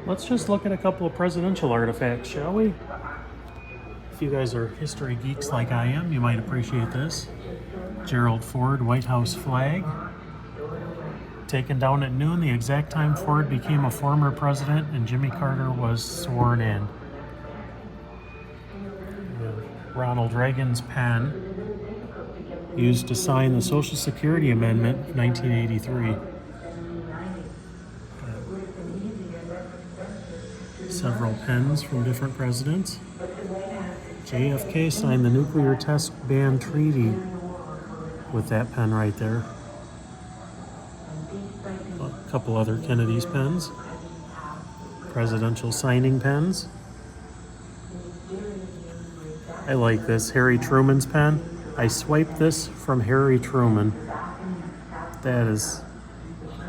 Let's just look at a couple of presidential artifacts, shall we? If you guys are history geeks like I am, you might appreciate this. Gerald Ford White House flag. Taken down at noon, the exact time Ford became a former president and Jimmy Carter was sworn in. Ronald Reagan's pen, used to sign the Social Security Amendment of 1983. Several pens from different presidents. JFK signed the nuclear test ban treaty with that pen right there. A couple other Kennedy's pens. Presidential signing pens. I like this, Harry Truman's pen. I swiped this from Harry Truman. That is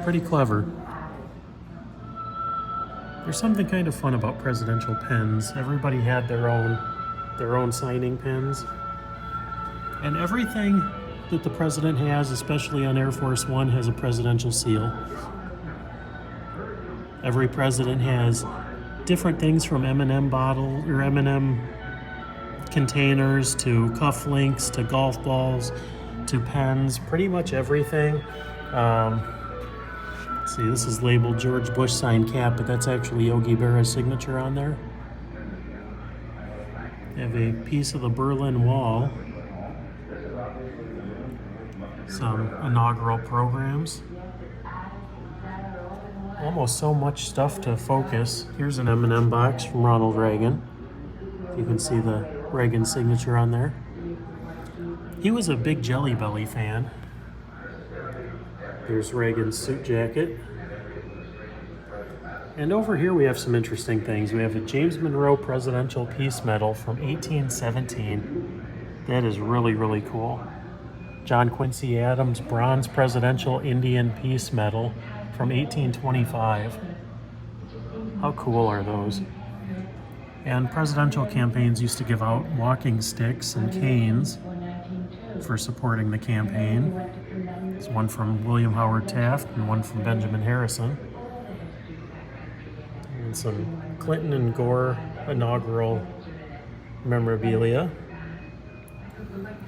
pretty clever. There's something kind of fun about presidential pens. Everybody had their own signing pens. And everything that the president has, especially on Air Force One, has a presidential seal. Every president has different things from M&M bottle or M&M containers to cufflinks to golf balls to pens, pretty much everything. See, this is labeled George Bush signed cap, but that's actually Yogi Berra's signature on there. They have a piece of the Berlin Wall. Some inaugural programs. Almost so much stuff to focus. Here's an M&M box from Ronald Reagan. You can see the Reagan signature on there. He was a big Jelly Belly fan. Here's Reagan's suit jacket. And over here we have some interesting things. We have a James Monroe Presidential Peace Medal from 1817. That is really, really cool. John Quincy Adams Bronze Presidential Indian Peace Medal from 1825. How cool are those? And presidential campaigns used to give out walking sticks and canes for supporting the campaign. There's one from William Howard Taft and one from Benjamin Harrison. And some Clinton and Gore inaugural memorabilia.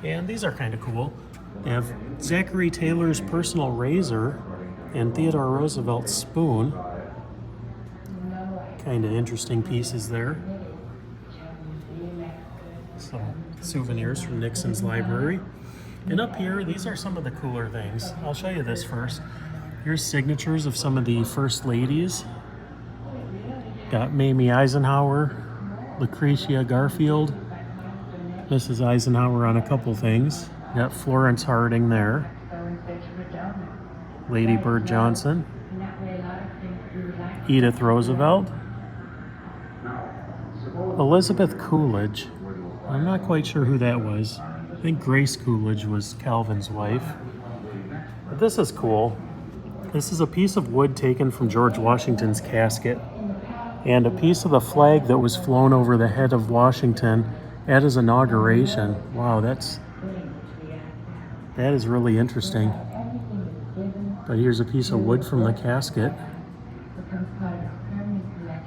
And these are kind of cool. They have Zachary Taylor's personal razor and Theodore Roosevelt's spoon. Kind of interesting pieces there. Some souvenirs from Nixon's library. And up here, these are some of the cooler things. I'll show you this first. Here's signatures of some of the first ladies. Got Mamie Eisenhower, Lucretia Garfield, Mrs. Eisenhower on a couple things. Got Florence Harding there. Lady Bird Johnson. Edith Roosevelt. Elizabeth Coolidge. I'm not quite sure who that was. I think Grace Coolidge was Calvin's wife. But this is cool. This is a piece of wood taken from George Washington's casket and a piece of the flag that was flown over the head of Washington at his inauguration. Wow, that is really interesting. But here's a piece of wood from the casket.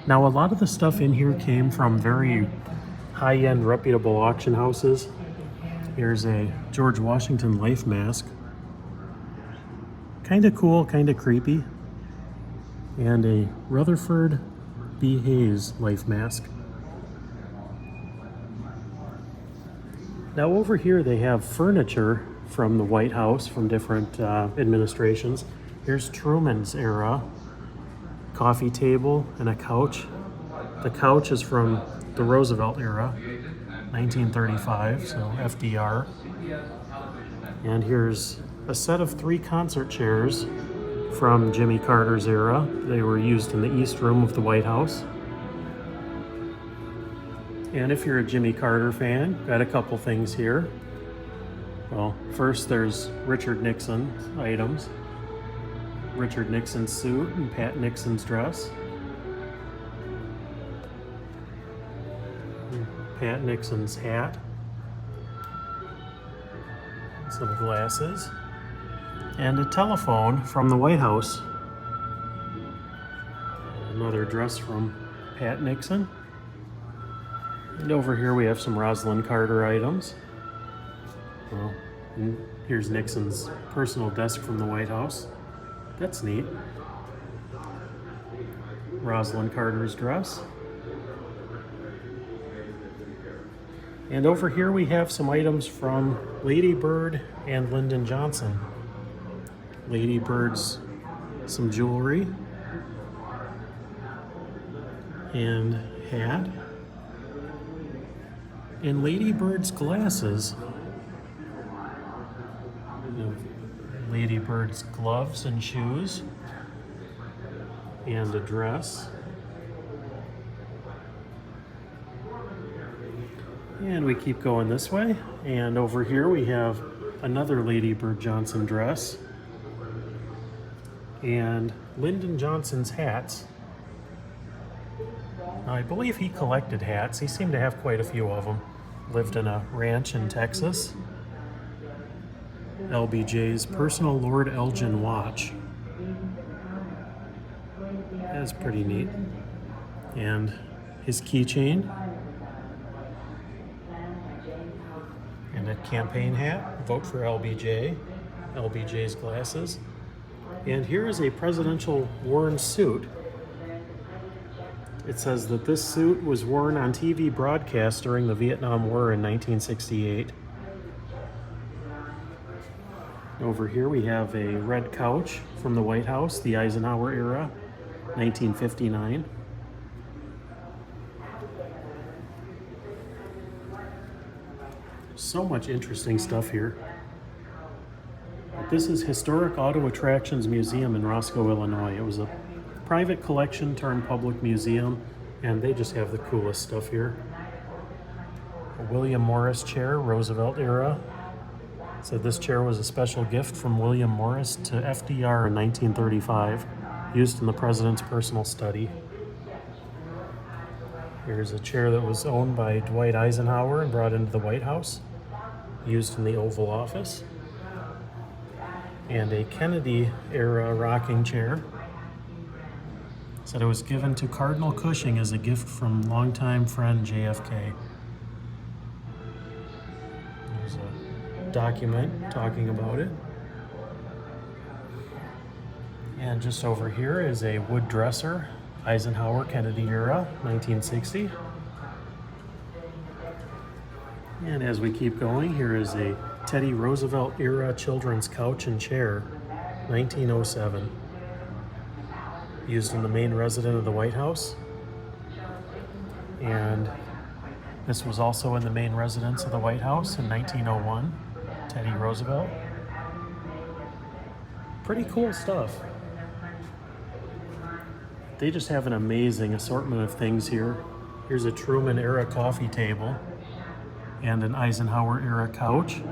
Now, a lot of the stuff in here came from very high-end, reputable auction houses. Here's a George Washington life mask. Kind of cool, kind of creepy. And a Rutherford B. Hayes life mask. Now over here they have furniture from the White House from different administrations. Here's Truman's era. Coffee table and a couch. The couch is from the Roosevelt era, 1935, so FDR. And here's a set of 3 concert chairs from Jimmy Carter's era. They were used in the East Room of the White House. And if you're a Jimmy Carter fan, got a couple things here. Well, first there's Richard Nixon items. Richard Nixon's suit and Pat Nixon's dress. Pat Nixon's hat. Some glasses. And a telephone from the White House. Another dress from Pat Nixon. And over here we have some Rosalind Carter items. Well, and here's Nixon's personal desk from the White House. That's neat. Rosalind Carter's dress. And over here we have some items from Lady Bird and Lyndon Johnson. Lady Bird's some jewelry and hat. And Lady Bird's glasses. Lady Bird's gloves and shoes. And a dress. And we keep going this way. And over here we have another Lady Bird Johnson dress. And Lyndon Johnson's hats. Now, I believe he collected hats. He seemed to have quite a few of them. Lived in a ranch in Texas. LBJ's personal Lord Elgin watch. That's pretty neat. And his keychain. And a campaign hat. Vote for LBJ. LBJ's glasses. And here is a presidential worn suit. It says that this suit was worn on TV broadcast during the Vietnam War in 1968. Over here we have a red couch from the White House, the Eisenhower era, 1959. So much interesting stuff here. This is Historic Auto Attractions Museum in Roscoe, Illinois. It was a private collection turned public museum, and they just have the coolest stuff here. A William Morris chair, Roosevelt era. Said this chair was a special gift from William Morris to FDR in 1935, used in the president's personal study. Here's a chair that was owned by Dwight Eisenhower and brought into the White House, used in the Oval Office. And a Kennedy-era rocking chair. Said it was given to Cardinal Cushing as a gift from longtime friend JFK. There's a document talking about it. And just over here is a wood dresser, Eisenhower Kennedy era, 1960. And as we keep going, here is a Teddy Roosevelt era children's couch and chair, 1907. Used in the main residence of the White House. And this was also in the main residence of the White House in 1901, Teddy Roosevelt. Pretty cool stuff. They just have an amazing assortment of things here. Here's a Truman era coffee table and an Eisenhower era couch.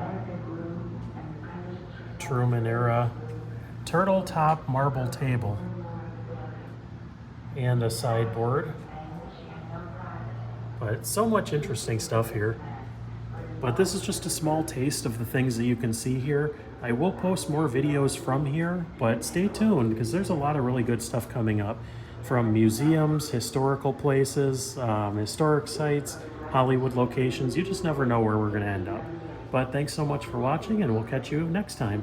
Truman era turtle top marble table and a sideboard. But so much interesting stuff here. But this is just a small taste of the things that you can see here. I will post more videos from here, but stay tuned because there's a lot of really good stuff coming up from museums, historical places, historic sites, Hollywood locations. You just never know where we're going to end up. But thanks so much for watching, and we'll catch you next time.